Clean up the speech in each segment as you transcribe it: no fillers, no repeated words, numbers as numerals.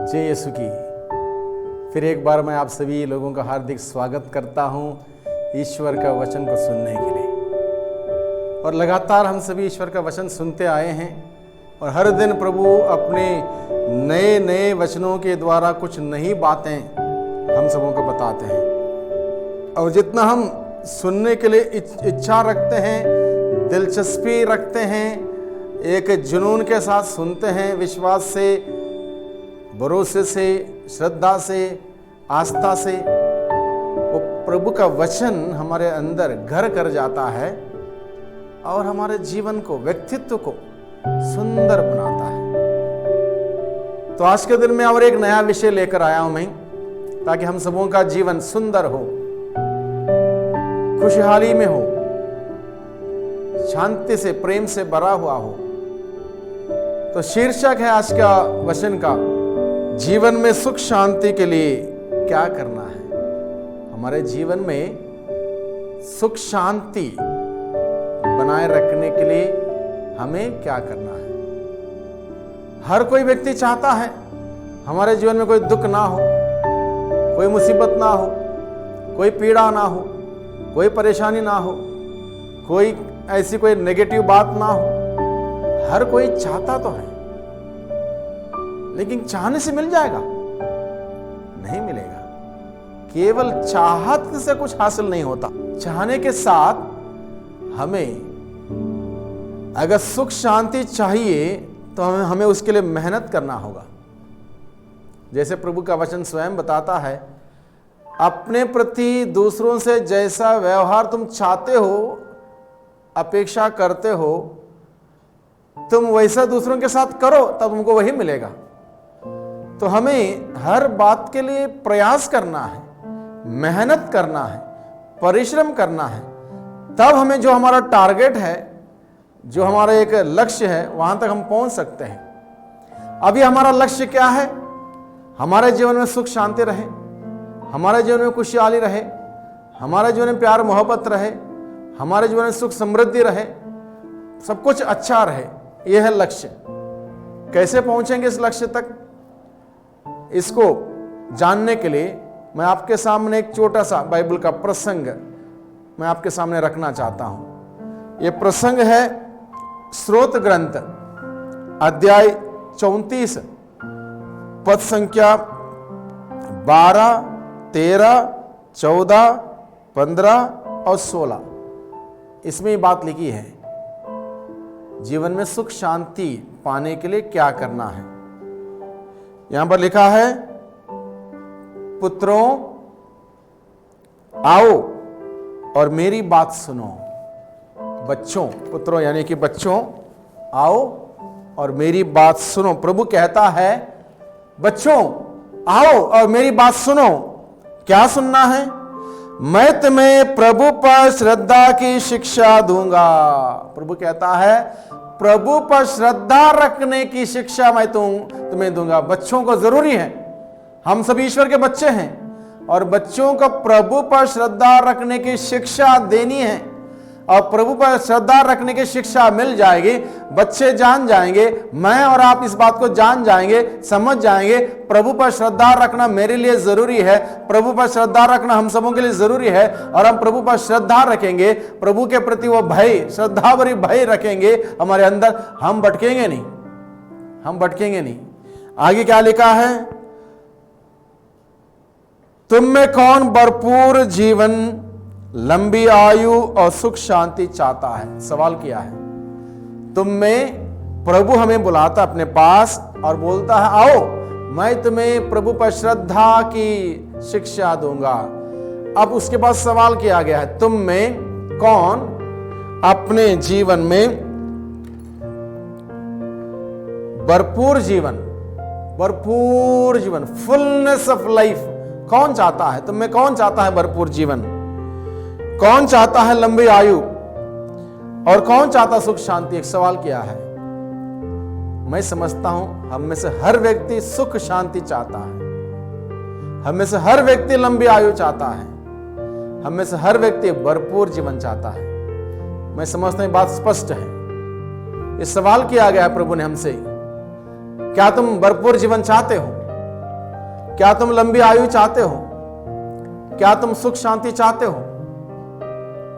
जय यीशु की। फिर एक बार मैं आप सभी लोगों का हार्दिक स्वागत करता हूं ईश्वर का वचन को सुनने के लिए। और लगातार हम सभी ईश्वर का वचन सुनते आए हैं और हर दिन प्रभु अपने नए नए वचनों के द्वारा कुछ नई बातें हम सबों को बताते हैं। और जितना हम सुनने के लिए इच्छा रखते हैं, दिलचस्पी रखते हैं, एक जुनून के साथ सुनते हैं, विश्वास से, भरोसे से, श्रद्धा से, आस्था से, वो प्रभु का वचन हमारे अंदर घर कर जाता है और हमारे जीवन को, व्यक्तित्व को सुंदर बनाता है। तो आज के दिन में और एक नया विषय लेकर आया हूं मैं, ताकि हम सबों का जीवन सुंदर हो, खुशहाली में हो, शांति से, प्रेम से भरा हुआ हो। तो शीर्षक है आज का वचन का, जीवन में सुख शांति के लिए क्या करना है। हमारे जीवन में सुख शांति बनाए रखने के लिए हमें क्या करना है। हर कोई व्यक्ति चाहता है हमारे जीवन में कोई दुख ना हो, कोई मुसीबत ना हो, कोई पीड़ा ना हो, कोई परेशानी ना हो, कोई ऐसी कोई नेगेटिव बात ना हो। हर कोई चाहता तो है, लेकिन चाहने से मिल जाएगा? नहीं मिलेगा। केवल चाहत से कुछ हासिल नहीं होता। चाहने के साथ हमें अगर सुख शांति चाहिए तो हमें उसके लिए मेहनत करना होगा। जैसे प्रभु का वचन स्वयं बताता है, अपने प्रति दूसरों से जैसा व्यवहार तुम चाहते हो, अपेक्षा करते हो, तुम वैसा दूसरों के साथ करो, तब तुमको वही मिलेगा। तो हमें हर बात के लिए प्रयास करना है, मेहनत करना है, परिश्रम करना है, तब हमें जो हमारा टारगेट है, जो हमारा एक लक्ष्य है, वहां तक हम पहुंच सकते हैं। अभी हमारा लक्ष्य क्या है? हमारे जीवन में सुख शांति रहे, हमारे जीवन में खुशहाली रहे, हमारे जीवन में प्यार मोहब्बत रहे, हमारे जीवन में सुख समृद्धि रहे, सब कुछ अच्छा रहे। यह है लक्ष्य। कैसे पहुंचेंगे इस लक्ष्य तक? इसको जानने के लिए मैं आपके सामने एक छोटा सा बाइबल का प्रसंग मैं आपके सामने रखना चाहता हूं। यह प्रसंग है स्रोत ग्रंथ अध्याय 34 पद संख्या 12, 13, 14, 15 और 16। इसमें ये बात लिखी है, जीवन में सुख शांति पाने के लिए क्या करना है। यहां पर लिखा है, पुत्रों आओ और मेरी बात सुनो। बच्चों, पुत्रों यानी कि बच्चों, आओ और मेरी बात सुनो। प्रभु कहता है, बच्चों आओ और मेरी बात सुनो। क्या सुनना है? मैं तुम्हें प्रभु पर श्रद्धा की शिक्षा दूंगा। प्रभु कहता है, प्रभु पर श्रद्धा रखने की शिक्षा मैं तुम्हें दूंगा। बच्चों को जरूरी है, हम सभी ईश्वर के बच्चे हैं और बच्चों को प्रभु पर श्रद्धा रखने की शिक्षा देनी है। और प्रभु पर श्रद्धा रखने की शिक्षा मिल जाएगी, बच्चे जान जाएंगे, मैं और आप इस बात को जान जाएंगे, समझ जाएंगे, प्रभु पर श्रद्धा रखना मेरे लिए जरूरी है, प्रभु पर श्रद्धा रखना हम सबों के लिए जरूरी है। और हम प्रभु पर श्रद्धा रखेंगे, प्रभु के प्रति वो भय, श्रद्धा भरी भय रखेंगे हमारे अंदर, हम भटकेंगे नहीं, हम भटकेंगे नहीं। आगे क्या लिखा है? तुम में कौन भरपूर जीवन, लंबी आयु और सुख शांति चाहता है? सवाल किया है। तुम में प्रभु हमें बुलाता अपने पास और बोलता है, आओ मैं तुम्हें प्रभु पर श्रद्धा की शिक्षा दूंगा। अब उसके बाद सवाल किया गया है, तुम में कौन अपने जीवन में भरपूर जीवन, भरपूर जीवन, फुलनेस ऑफ लाइफ कौन चाहता है? तुम में कौन चाहता है भरपूर जीवन? कौन चाहता है लंबी आयु और कौन चाहता सुख शांति? एक सवाल किया है। मैं समझता हूं हम में से हर व्यक्ति सुख शांति चाहता है, हम में से हर व्यक्ति लंबी आयु चाहता है, हम में से हर व्यक्ति भरपूर जीवन चाहता है। मैं समझता हूं बात स्पष्ट है। ये सवाल किया गया है प्रभु ने हमसे, क्या तुम भरपूर जीवन चाहते हो? क्या तुम लंबी आयु चाहते हो? क्या तुम सुख शांति चाहते हो?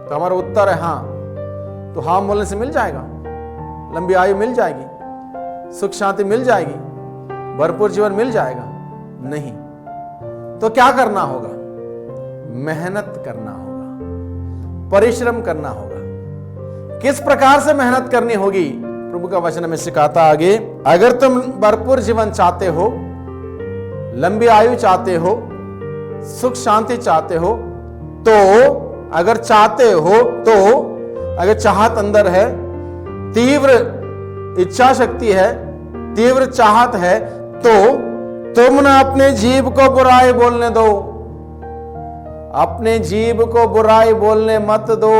तो हमारा उत्तर है हाँ। तो हाँ बोलने से मिल जाएगा, लंबी आयु मिल जाएगी, सुख शांति मिल जाएगी, भरपूर जीवन मिल जाएगा? नहीं। तो क्या करना होगा? मेहनत करना होगा, परिश्रम करना होगा। किस प्रकार से मेहनत करनी होगी? प्रभु का वचन में सिखाता आगे, अगर तुम भरपूर जीवन चाहते हो, लंबी आयु चाहते हो, सुख शांति चाहते हो, तो अगर चाहते हो तो, अगर चाहत अंदर है, तीव्र इच्छा शक्ति है, तीव्र चाहत है, तो तुम ना अपने जीभ को बुराई बोलने दो, अपने जीभ को बुराई बोलने मत दो।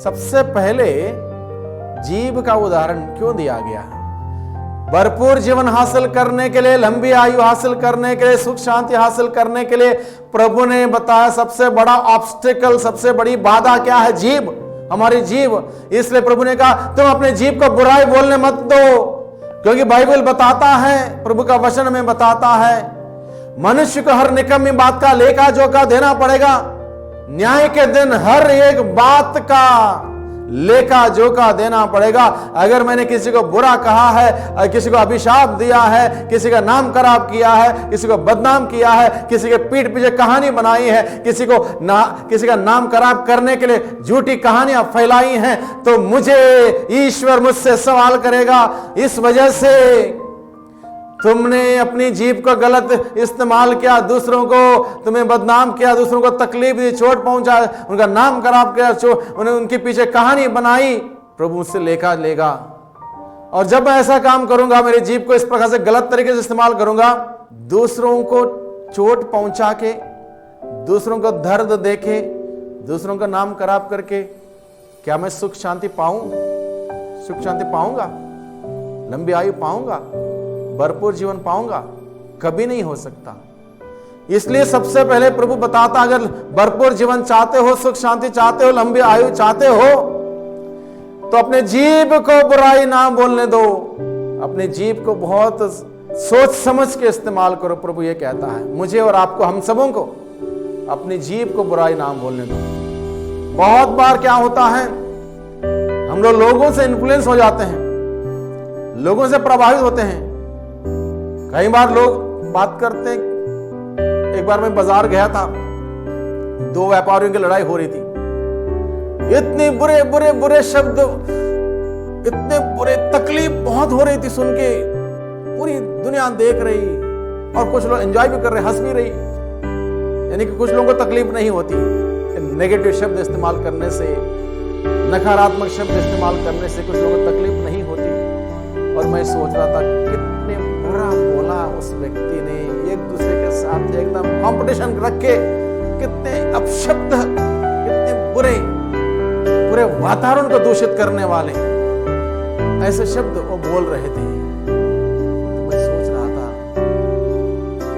सबसे पहले जीभ का उदाहरण क्यों दिया गया? भरपूर जीवन हासिल करने के लिए, लंबी आयु हासिल करने के लिए, सुख शांति हासिल करने के लिए प्रभु ने बताया सबसे बड़ा ऑब्स्टिकल, सबसे बड़ी बाधा क्या है? जीभ, हमारी जीभ। इसलिए प्रभु ने कहा तुम अपने जीभ को बुराई बोलने मत दो, क्योंकि बाइबल बताता है, प्रभु का वचन में बताता है, मनुष्य को हर निकम्मी बात का लेखा जोखा देना पड़ेगा। न्याय के दिन हर एक बात का लेखा जोखा देना पड़ेगा। अगर मैंने किसी को बुरा कहा है, किसी को अभिशाप दिया है, किसी का नाम खराब किया है, किसी को बदनाम किया है, किसी के पीठ पीछे कहानी बनाई है, किसी का नाम खराब करने के लिए झूठी कहानियां फैलाई हैं, तो मुझे ईश्वर मुझसे सवाल करेगा, इस वजह से तुमने अपनी जीभ को गलत इस्तेमाल किया, दूसरों को तुम्हें बदनाम किया, दूसरों को तकलीफ दी, चोट पहुंचा, उनका नाम खराब किया, उन्हें उनके पीछे कहानी बनाई। प्रभु मुझसे लेखा लेगा। और जब मैं ऐसा काम करूंगा, मेरी जीभ को इस प्रकार से गलत तरीके से इस्तेमाल करूंगा, दूसरों को चोट पहुंचा के, दूसरों को दर्द देके, दूसरों का नाम खराब करके, क्या मैं सुख शांति पाऊं? सुख शांति पाऊंगा? लंबी आयु पाऊंगा? भरपूर जीवन पाऊंगा? कभी नहीं हो सकता। इसलिए सबसे पहले प्रभु बताता, अगर भरपूर जीवन चाहते हो, सुख शांति चाहते हो, लंबी आयु चाहते हो, तो अपने जीभ को बुराई ना बोलने दो, अपने जीभ को बहुत सोच समझ के इस्तेमाल करो। प्रभु ये कहता है मुझे और आपको, हम सबों को, अपनी जीभ को बुराई ना बोलने दो। बहुत बार क्या होता है, हम लोगों से इन्फ्लुएंस हो जाते हैं, लोगों से प्रभावित होते हैं। कई बार लोग बात करते हैं। एक बार मैं बाजार गया था, दो व्यापारियों की लड़ाई हो रही थी। इतने बुरे बुरे बुरे शब्द, इतने बुरे, तकलीफ बहुत हो रही थी सुन के। पूरी दुनिया देख रही और कुछ लोग एंजॉय भी कर रहे, हंस भी रही। यानी कि कुछ लोगों को तकलीफ नहीं होती। नेगेटिव शब्द इस्तेमाल करने से, नकारात्मक शब्द इस्तेमाल करने से कुछ लोगों को तकलीफ नहीं होती। और मैं सोच रहा था कितने बुरा बोला उस व्यक्ति ने, एक दूसरे के साथ एकदम कंपटीशन रख के, कितने अपशब्द, कितने बुरे, पूरे वातावरण को दूषित करने वाले ऐसे शब्द वो बोल रहे थे। तो मैं सोच रहा था,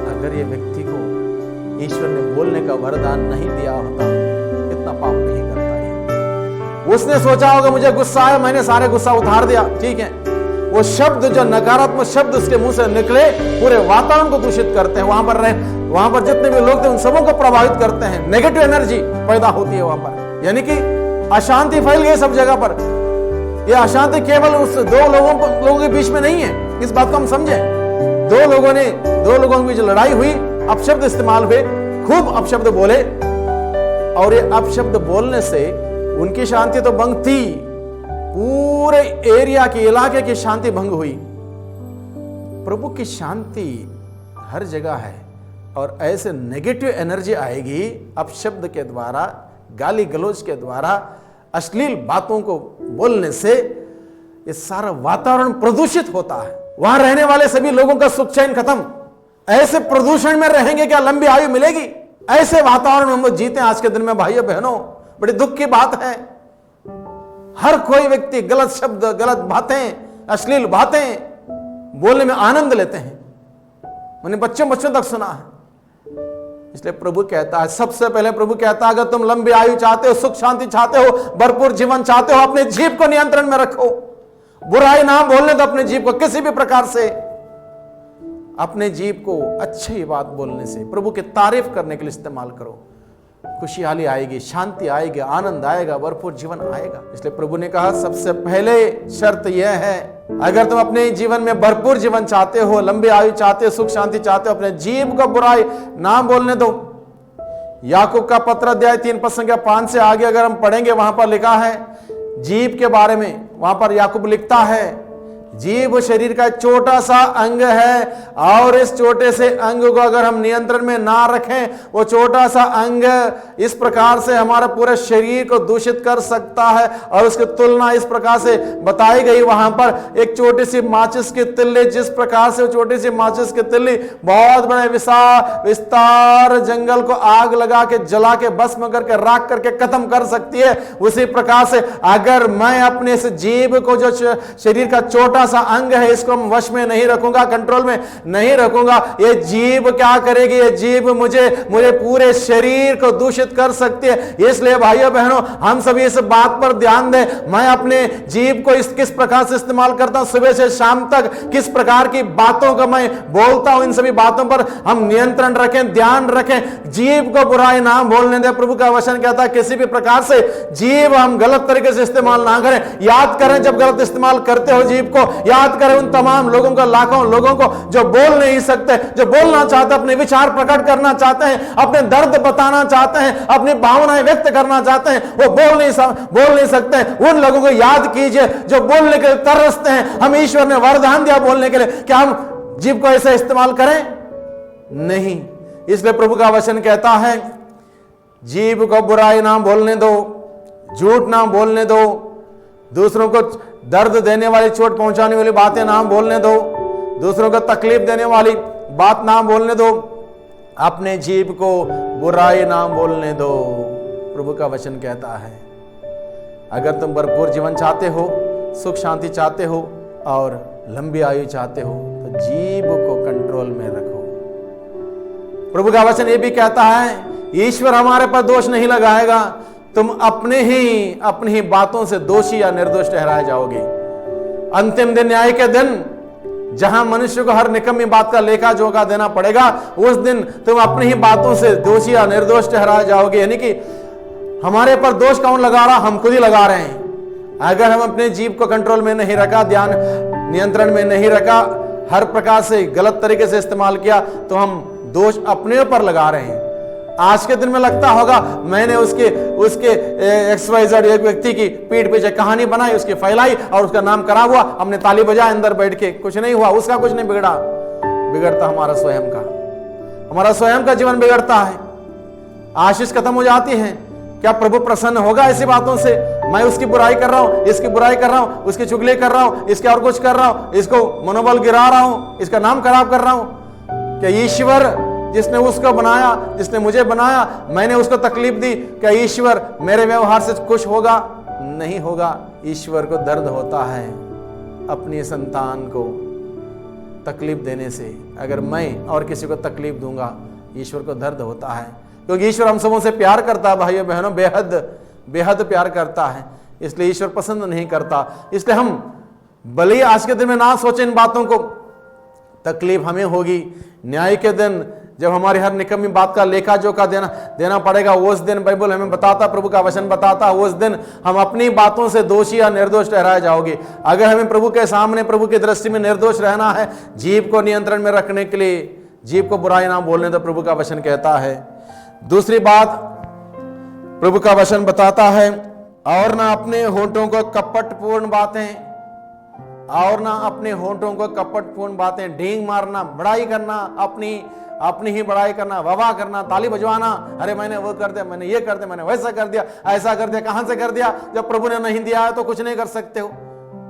अगर ये व्यक्ति को ईश्वर ने बोलने का वरदान नहीं दिया होता, इतना पाप नहीं करता है। उसने सोचा होगा मुझे गुस्सा आया, मैंने सारे गुस्सा उतार दिया, ठीक है। वो शब्द, जो नकारात्मक शब्द उसके मुंह से निकले, पूरे वातावरण को दूषित करते हैं। वहां पर जितने भी लोग थे उन सबों को प्रभावित करते हैं। नेगेटिव एनर्जी पैदा होती है वहां पर, यानी कि अशांति फैल गई सब जगह पर। यह अशांति केवल उस दो लोगों के बीच में नहीं है, इस बात को हम समझें। दो लोगों के बीच लड़ाई हुई, अपशब्द इस्तेमाल हुए, खूब अपशब्द बोले, और ये अपशब्द बोलने से उनकी शांति तो भंग थी, पूरे एरिया की, इलाके की शांति भंग हुई। प्रभु की शांति हर जगह है, और ऐसे नेगेटिव एनर्जी आएगी अपशब्द के द्वारा, गाली गलौज के द्वारा, अश्लील बातों को बोलने से ये सारा वातावरण प्रदूषित होता है। वहां रहने वाले सभी लोगों का सुख चैन खत्म। ऐसे प्रदूषण में रहेंगे क्या लंबी आयु मिलेगी? ऐसे वातावरण में हम लोग जीते आज के दिन में भाइयों बहनों, बड़ी दुख की बात है। हर कोई व्यक्ति गलत शब्द, गलत बातें, अश्लील बातें बोलने में आनंद लेते हैं। मैंने बच्चों तक सुना है। इसलिए प्रभु कहता है, सबसे पहले प्रभु कहता है, अगर तुम लंबी आयु चाहते हो, सुख शांति चाहते हो, भरपूर जीवन चाहते हो, अपने जीभ को नियंत्रण में रखो। बुराई ना बोलने दो अपने जीभ को किसी भी प्रकार से। अपने जीव को अच्छी बात बोलने से, प्रभु की तारीफ करने के लिए इस्तेमाल करो। खुशहाली आएगी, शांति आएगी, आनंद आएगा, भरपूर जीवन आएगा। इसलिए प्रभु ने कहा सबसे पहले शर्त यह है, अगर तुम अपने जीवन में भरपूर जीवन चाहते हो, लंबी आयु चाहते हो, सुख शांति चाहते हो, अपने जीव को बुराई ना बोलने दो। याकूब का पत्र अध्याय 3-5 से आगे अगर हम पढ़ेंगे, वहां पर लिखा है जीव के बारे में। वहां पर याकूब लिखता है जीव शरीर का छोटा सा अंग है, और इस छोटे से अंग को अगर हम नियंत्रण में ना रखें, वो छोटा सा अंग इस प्रकार से हमारे पूरे शरीर को दूषित कर सकता है। और उसकी तुलना इस प्रकार से बताई गई वहां पर, एक छोटी सी माचिस की तिल्ली, जिस प्रकार से वो छोटी सी माचिस की तिल्ली बहुत बड़े विस्तार जंगल को आग लगा के, जला के, भस्म करके, राख करके खत्म कर सकती है, उसी प्रकार से अगर मैं अपने इस जीव को, जो शरीर का छोटा सा अंग है, इसको हम वश में नहीं रखूंगा, कंट्रोल में नहीं रखूंगा, ये जीव क्या करेगी? ये जीव मुझे पूरे शरीर को दूषित कर सकती है। इसलिए भाइयों बहनों, हम सभी इस बात पर ध्यान दें। मैं अपने जीव को किस प्रकार से इस्तेमाल करता हूं, सुबह से शाम तक किस प्रकार की बातों को मैं बोलता हूं, इन सभी बातों पर हम नियंत्रण रखें, ध्यान रखें, जीव को बुराई ना बोलने दें। प्रभु का वचन कहता है किसी भी प्रकार से जीव हम गलत तरीके से इस्तेमाल ना करें। याद करें, जब गलत इस्तेमाल करते हो जीव को, याद करें उन तमाम लोगों को, लाखों लोगों को जो बोल नहीं सकते, जो बोलना चाहते, अपने विचार प्रकट करना चाहते हैं, अपने दर्द बताना चाहते हैं, अपनी भावनाएं व्यक्त करना चाहते हैं, वो बोल नहीं सकते। उन लोगों को याद कीजिए जो बोलने के लिए तरसते हैं। हम ईश्वर ने वरदान दिया बोलने के लिए, क्या हम जीव को ऐसे इस्तेमाल करें? नहीं। इसलिए प्रभु का वचन कहता है जीव को बुराई ना बोलने दो, झूठ ना बोलने दो, दूसरों को दर्द देने वाली, चोट पहुंचाने वाली बातें ना बोलने दो, दूसरों को तकलीफ देने वाली बात ना बोलने दो, अपने जीव को बुराई ना बोलने दो। प्रभु का वचन कहता है अगर तुम भरपूर जीवन चाहते हो, सुख शांति चाहते हो और लंबी आयु चाहते हो, तो जीव को कंट्रोल में रखो। प्रभु का वचन ये भी कहता है ईश्वर हमारे पर दोष नहीं लगाएगा, तुम अपनी ही बातों से दोषी या निर्दोष ठहराए जाओगे। अंतिम दिन, न्याय के दिन, जहां मनुष्य को हर निकम्मी बात का लेखा जोखा देना पड़ेगा, उस दिन तुम अपनी ही बातों से दोषी या निर्दोष ठहराए जाओगे। यानी कि हमारे पर दोष कौन लगा रहा? हम खुद ही लगा रहे हैं। अगर हम अपने जीव को कंट्रोल में नहीं रखा, ध्यान नियंत्रण में नहीं रखा, हर प्रकार से गलत तरीके से इस्तेमाल किया, तो हम दोष अपने ऊपर लगा रहे हैं। आज के दिन में लगता होगा मैंने उसके XYZ एक व्यक्ति की पीठ पीछे कहानी बनाई, उसकी फैलाई और उसका नाम करा हुआ, हमने ताली बजाया अंदर बैठ के, कुछ नहीं हुआ, उसका कुछ नहीं बिगड़ा। बिगड़ता हमारा स्वयं का जीवन बिगड़ता है, आशीष खत्म हो जाती है। क्या प्रभु प्रसन्न होगा ऐसी बातों से? मैं उसकी बुराई कर रहा हूं, इसकी बुराई कर रहा हूं, उसकी चुगली कर रहा हूं, इसके और कुछ कर रहा हूं, इसको मनोबल गिरा रहा हूं, इसका नाम खराब कर रहा हूं। क्या ईश्वर जिसने उसको बनाया, जिसने मुझे बनाया, मैंने उसको तकलीफ दी, क्या ईश्वर मेरे व्यवहार से खुश होगा? नहीं होगा। ईश्वर को दर्द होता है अपनी संतान को तकलीफ देने से। अगर मैं और किसी को तकलीफ दूंगा, ईश्वर को दर्द होता है, क्योंकि ईश्वर हम सबों से प्यार करता है भाइयों बहनों, बेहद प्यार करता है। इसलिए ईश्वर पसंद नहीं करता। इसलिए हम भले आज के दिन में ना सोचें इन बातों को, तकलीफ हमें होगी। न्याय के दिन जब हमारी हर निकम्मी बात का लेखा जोखा देना पड़ेगा, उस दिन बाइबल हमें बताता, प्रभु का वचन बताता, उस दिन हम अपनी बातों से दोषी या निर्दोष ठहराए जाओगे। अगर हमें प्रभु के सामने, प्रभु की दृष्टि में निर्दोष रहना है, जीव को नियंत्रण में रखने के लिए, जीव को बुराई ना बोलने तो प्रभु का वचन कहता है। दूसरी बात प्रभु का वचन बताता है, और ना अपने होंठों को कपटपूर्ण बातें, और ना अपने होंठों को कपटपूर्ण बातें, ढींग मारना, बड़ाई करना, अपनी ही बड़ाई करना, वाह करना, ताली बजवाना, अरे मैंने वो कर दिया, मैंने ये कर दिया, मैंने वैसा कर दिया, ऐसा कर दिया। कहां से कर दिया? जब प्रभु ने नहीं दिया है तो कुछ नहीं कर सकते हो।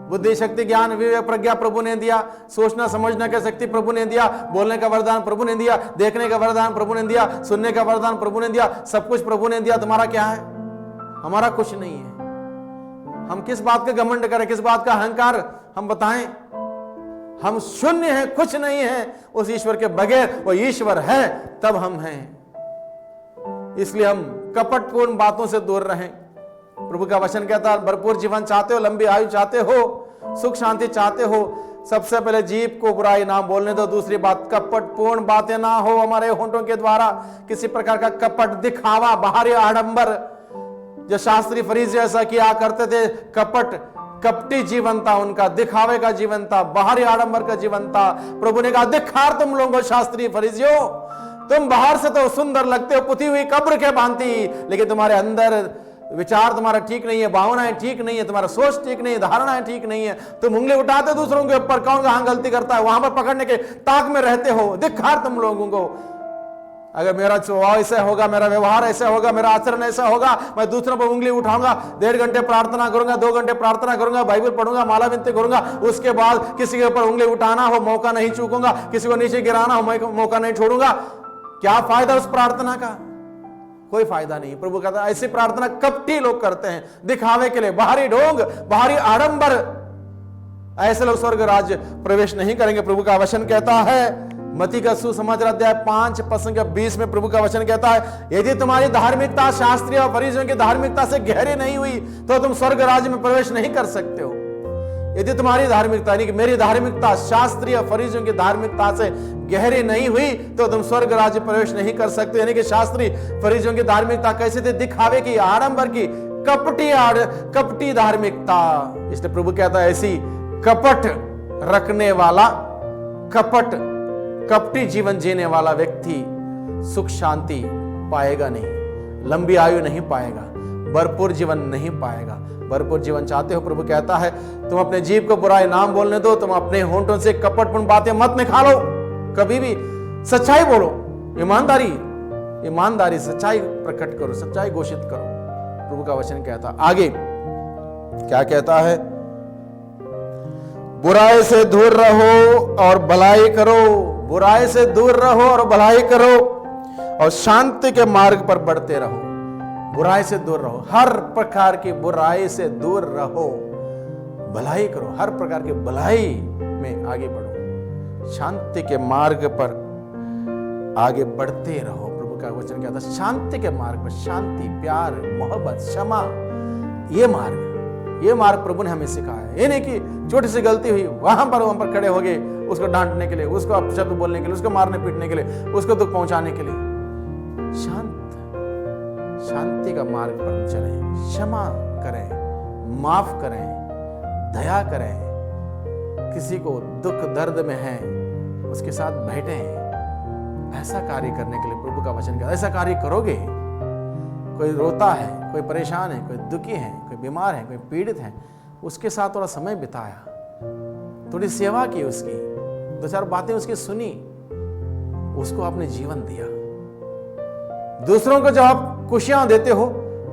बुद्धि, शक्ति, ज्ञान, विवेक, प्रज्ञा प्रभु ने दिया, सोचना समझने की शक्ति प्रभु ने दिया, बोलने का वरदान प्रभु ने दिया, देखने का वरदान प्रभु ने दिया, सुनने का वरदान प्रभु ने दिया, सब कुछ प्रभु ने दिया। तुम्हारा क्या है? हमारा कुछ नहीं है। हम किस बात का घमंड करें, किस बात का अहंकार हम बताएं? हम शून्य हैं, कुछ नहीं है उस ईश्वर के बगैर। वो ईश्वर है तब हम हैं। इसलिए हम कपटपूर्ण बातों से दूर रहें। प्रभु का वचन कहता है भरपूर जीवन चाहते हो, लंबी आयु चाहते हो, सुख शांति चाहते हो, सबसे पहले जीभ को बुराई ना बोलने दो। दूसरी बात, कपटपूर्ण बातें ना हो हमारे होंठों के द्वारा, किसी प्रकार का कपट, दिखावा, बाहरी आडंबर। जो शास्त्री फरीसी ऐसा किया करते थे, कपटी जीवन था उनका, दिखावे का जीवन था, बाहरी आडंबर का जीवन था। प्रभु ने कहा, धिक्कार तुम लोगों शास्त्री फरीसियों, तुम बाहर से तो सुंदर लगते हो, पुती हुई कब्र के भांति, लेकिन तुम्हारे अंदर विचार तुम्हारा ठीक नहीं है, भावनाएं ठीक नहीं है, तुम्हारा सोच ठीक नहीं है, धारणाएं ठीक नहीं है। तुम उंगली उठाते दूसरों के ऊपर, कौन कहां गलती करता है वहां पर पकड़ने के ताक में रहते हो। धिक्कार तुम लोगों को। अगर मेरा स्वभाव ऐसा होगा, मेरा व्यवहार ऐसा होगा, मेरा आचरण ऐसा होगा, मैं दूसरों पर उंगली उठाऊंगा, 1.5 घंटे प्रार्थना करूंगा, 2 घंटे प्रार्थना करूंगा, बाइबल पढ़ूंगा, माला विनती करूंगा, उसके बाद किसी के ऊपर उंगली उठाना हो मौका नहीं चूकूंगा, किसी को नीचे गिराना हो मौका नहीं छोड़ूंगा, क्या फायदा उस प्रार्थना का? कोई फायदा नहीं। प्रभु कहता है ऐसी प्रार्थना कपटी लोग करते हैं, दिखावे के लिए, बाहरी ढोंग, बाहरी आडंबर। ऐसे लोग स्वर्ग राज्य प्रवेश नहीं करेंगे। प्रभु का वचन कहता है, मत्ती का सुसमाचार अध्याय 5:20 में प्रभु का वचन कहता है, यदि तुम्हारी धार्मिकता शास्त्रीय और फरीसियों की धार्मिकता से गहरी नहीं हुई तो तुम स्वर्ग राज्य में प्रवेश नहीं कर सकते हो। यदि तुम्हारी धार्मिकता यानी कि मेरी धार्मिकता शास्त्रीय फरीसियों की धार्मिकता से गहरी नहीं हुई तो तुम स्वर्ग राज्य प्रवेश नहीं कर सकते। यानी कि शास्त्री फरीसियों की धार्मिकता कैसी थी? दिखावे की, आडंबर की, कपटी धार्मिकता। इसलिए प्रभु कहता है ऐसी कपट रखने वाला, कपटी जीवन जीने वाला व्यक्ति सुख शांति पाएगा नहीं, लंबी आयु नहीं पाएगा, भरपूर जीवन नहीं पाएगा। भरपूर जीवन चाहते हो? प्रभु कहता है तुम अपने जीभ को बुराई नाम बोलने दो, तुम अपने होंठों से कपटपूर्ण बातें मत निकालो, कभी भी सच्चाई बोलो, ईमानदारी सच्चाई प्रकट करो, सच्चाई घोषित करो। प्रभु का वचन कहता आगे क्या कहता है? बुराई से दूर रहो और भलाई करो, बुराई से दूर रहो और भलाई करो और शांति के मार्ग पर बढ़ते रहो। बुराई से दूर रहो, हर प्रकार की बुराई से दूर रहो, भलाई करो, हर प्रकार की भलाई में आगे बढ़ो, शांति के मार्ग पर आगे बढ़ते रहो। प्रभु का वचन कहता है शांति के मार्ग पर, शांति, प्यार, मोहब्बत, क्षमा, ये मार्ग प्रभु ने हमें सिखाया है। ये नहीं कि छोटी सी गलती हुई वहां पर खड़े हो गए उसको डांटने के लिए, उसको अपशब्द बोलने के लिए, उसको मारने पीटने के लिए, उसको दुख पहुंचाने के लिए। शांति का मार्ग पर चलें, क्षमा करें, माफ करें, दया करें, किसी को दुख दर्द में है उसके साथ बैठें। ऐसा कार्य करने के लिए प्रभु का वचन कहता है ऐसा कार्य करोगे। कोई रोता है, कोई परेशान है, कोई दुखी है, कोई बीमार है, कोई पीड़ित है, उसके साथ थोड़ा समय बिताया, थोड़ी सेवा की, उसकी 2-4 बातें उसकी सुनी, उसको आपने जीवन दिया। दूसरों को जब आप खुशियां देते हो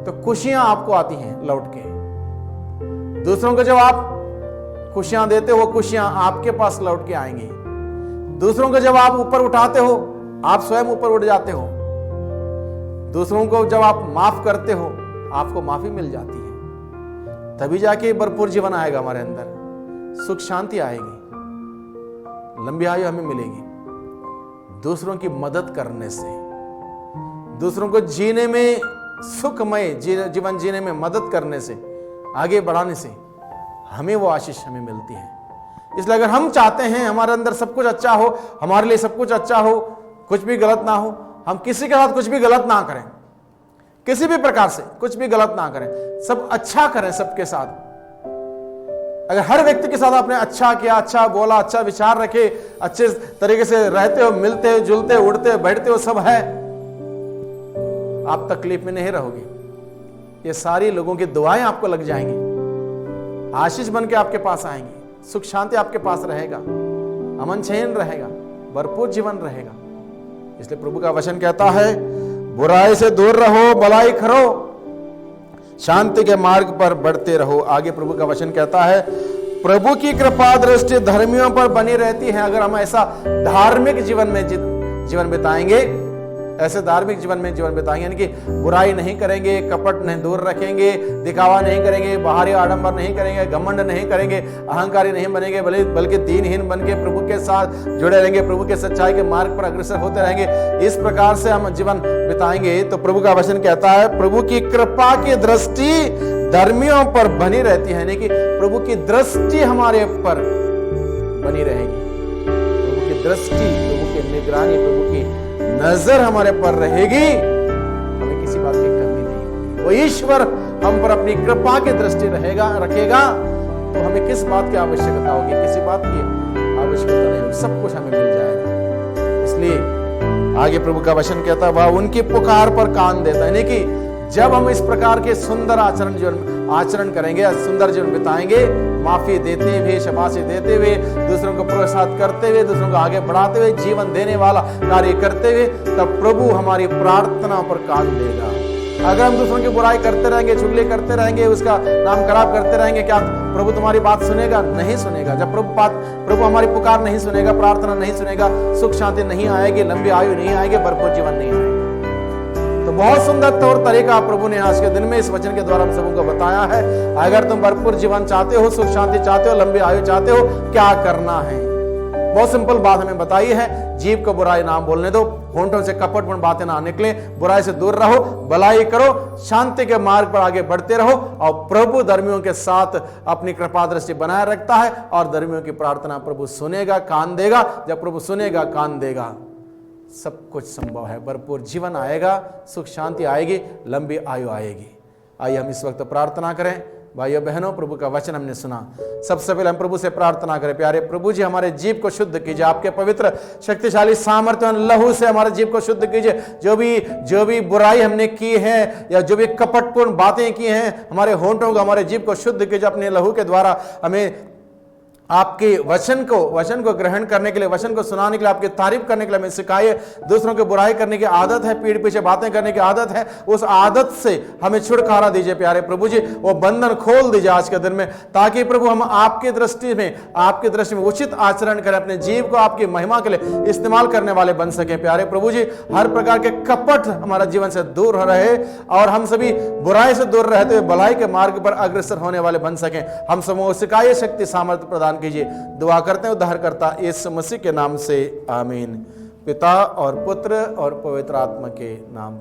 तो खुशियां आपको आती हैं लौट के। दूसरों को जब आप खुशियां देते हो खुशियां आपके पास लौट के आएंगी। दूसरों को जब आप ऊपर उठाते हो आप स्वयं ऊपर उठ जाते हो। दूसरों को जब आप माफ करते हो आपको माफी मिल जाती है। तभी जाके भरपूर जीवन आएगा हमारे अंदर, सुख शांति आएगी, लंबी आयु हमें मिलेगी। दूसरों की मदद करने से, दूसरों को जीने में, सुखमय जीवन जीने में मदद करने से, आगे बढ़ाने से हमें वो आशीष हमें मिलती है। इसलिए अगर हम चाहते हैं हमारे अंदर सब कुछ अच्छा हो, हमारे लिए सब कुछ अच्छा हो, कुछ भी गलत ना हो, हम किसी के साथ कुछ भी गलत ना करें, किसी भी प्रकार से कुछ भी गलत ना करें, सब अच्छा करें सबके साथ। अगर हर व्यक्ति के साथ आपने अच्छा किया, अच्छा बोला, अच्छा विचार रखे, अच्छे तरीके से रहते हो, मिलते हो, जुलते हो, उड़ते हो, बैठते हो, सब है, आप तकलीफ में नहीं रहोगे। ये सारी लोगों की दुआएं आपको लग जाएंगी, आशीष बन के आपके पास आएंगी, सुख शांति आपके पास रहेगा, अमन चैन रहेगा, भरपूर जीवन रहेगा। इसलिए प्रभु का वचन कहता है बुराई से दूर रहो, भलाई करो, शांति के मार्ग पर बढ़ते रहो। आगे प्रभु का वचन कहता है प्रभु की कृपा दृष्टि धर्मियों पर बनी रहती है। अगर हम ऐसा धार्मिक जीवन बिताएंगे, ऐसे धार्मिक जीवन में जीवन बिताएंगे, यानी कि बुराई नहीं करेंगे, कपट नहीं दूर रखेंगे, दिखावा नहीं करेंगे, बाहरी आडंबर नहीं करेंगे, घमंड नहीं करेंगे, अहंकारी नहीं बनेंगे, बल्कि दीनहीन बन के प्रभु के साथ जुड़े रहेंगे, प्रभु के सच्चाई के मार्ग पर अग्रसर होते रहेंगे। इस प्रकार से हम जीवन बिताएंगे तो प्रभु का वचन कहता है प्रभु की कृपा की दृष्टि धर्मियों पर बनी रहती है, यानी कि प्रभु की दृष्टि हमारे ऊपर बनी रहेगी, प्रभु की दृष्टि, प्रभु की निगरानी, प्रभु की नजर हमारे पर रहेगी, हमें किसी बात की कमी नहीं होगी। वो ईश्वर हम पर अपनी कृपा की दृष्टि रखेगा, तो हमें किस बात की आवश्यकता होगी, किसी बात की आवश्यकता नहीं होगी, सब कुछ हमें मिल जाएगा। इसलिए आगे प्रभु का वचन कहता है, वह उनकी पुकार पर कान देता है। यानी कि जब हम इस प्रकार के सुंदर आचरण करेंगे, सुंदर जीवन बिताएंगे, माफी देते हुए, शाबाशी देते हुए, दूसरों को प्रोत्साहित करते हुए, दूसरों को आगे बढ़ाते हुए, जीवन देने वाला कार्य करते हुए, तब प्रभु हमारी प्रार्थना पर कान देगा। अगर हम दूसरों की बुराई करते रहेंगे, चुगली करते रहेंगे, उसका नाम खराब करते रहेंगे, क्या प्रभु तुम्हारी बात सुनेगा? नहीं सुनेगा। जब प्रभु हमारी पुकार नहीं सुनेगा, प्रार्थना नहीं सुनेगा, सुख शांति नहीं आएगी, लंबी आयु नहीं आएगी, भरपूर जीवन नहीं आएगा। तो बहुत सुंदर तौर तरीका प्रभु ने आज के दिन में इस वचन के द्वारा हम सबको बताया है। अगर तुम भरपूर जीवन चाहते हो, सुख शांति चाहते हो, लंबी आयु चाहते हो, क्या करना है? बहुत सिंपल बात हमें बताई है, जीभ को बुराई ना बोलने दो, होंठों से कपटपूर्ण बातें ना निकले, बुराई से दूर रहो, भलाई करो, शांति के मार्ग पर आगे बढ़ते रहो। और प्रभु धर्मियों के साथ अपनी कृपा दृष्टि बनाए रखता है, और धर्मियों की प्रार्थना प्रभु सुनेगा, कान देगा। जब प्रभु सुनेगा, कान देगा, सब कुछ संभव है, भरपूर जीवन आएगा, सुख शांति आएगी, लंबी आयु आएगी। आइए हम इस वक्त प्रार्थना करें। भाइयों बहनों, प्रभु का वचन हमने सुना, सबसे पहले हम प्रभु से प्रार्थना करें, प्यारे प्रभु जी हमारे जीव को शुद्ध कीजिए, आपके पवित्र शक्तिशाली सामर्थ्यवान लहू से हमारे जीव को शुद्ध कीजिए। जो भी बुराई हमने की है, या जो भी कपटपूर्ण बातें की हैं, हमारे होंठों को, हमारे जीव को शुद्ध कीजिए अपने लहू के द्वारा। हमें आपके वचन को ग्रहण करने के लिए, वचन को सुनाने के लिए, आपकी तारीफ करने के लिए हमें सिखाइए। दूसरों की बुराई करने की आदत है, पीठ पीछे बातें करने की आदत है, उस आदत से हमें छुटकारा दीजिए प्यारे प्रभु जी। वो बंधन खोल दीजिए आज के दिन में, ताकि प्रभु हम आपकी दृष्टि में उचित आचरण करें, अपने जीव को आपकी महिमा के लिए इस्तेमाल करने वाले बन सके। प्यारे प्रभु जी, हर प्रकार के कपट हमारा जीवन से दूर हो रहे, और हम सभी बुराई से दूर रहते हुए भलाई के मार्ग पर अग्रसर होने वाले बन सके। हम सबको सिखाइए, शक्ति सामर्थ्य प्रदान कीजिए। दुआ करते हैं उद्धारकर्ता यीशु मसीह के नाम से, आमीन। पिता और पुत्र और पवित्र आत्मा के नाम।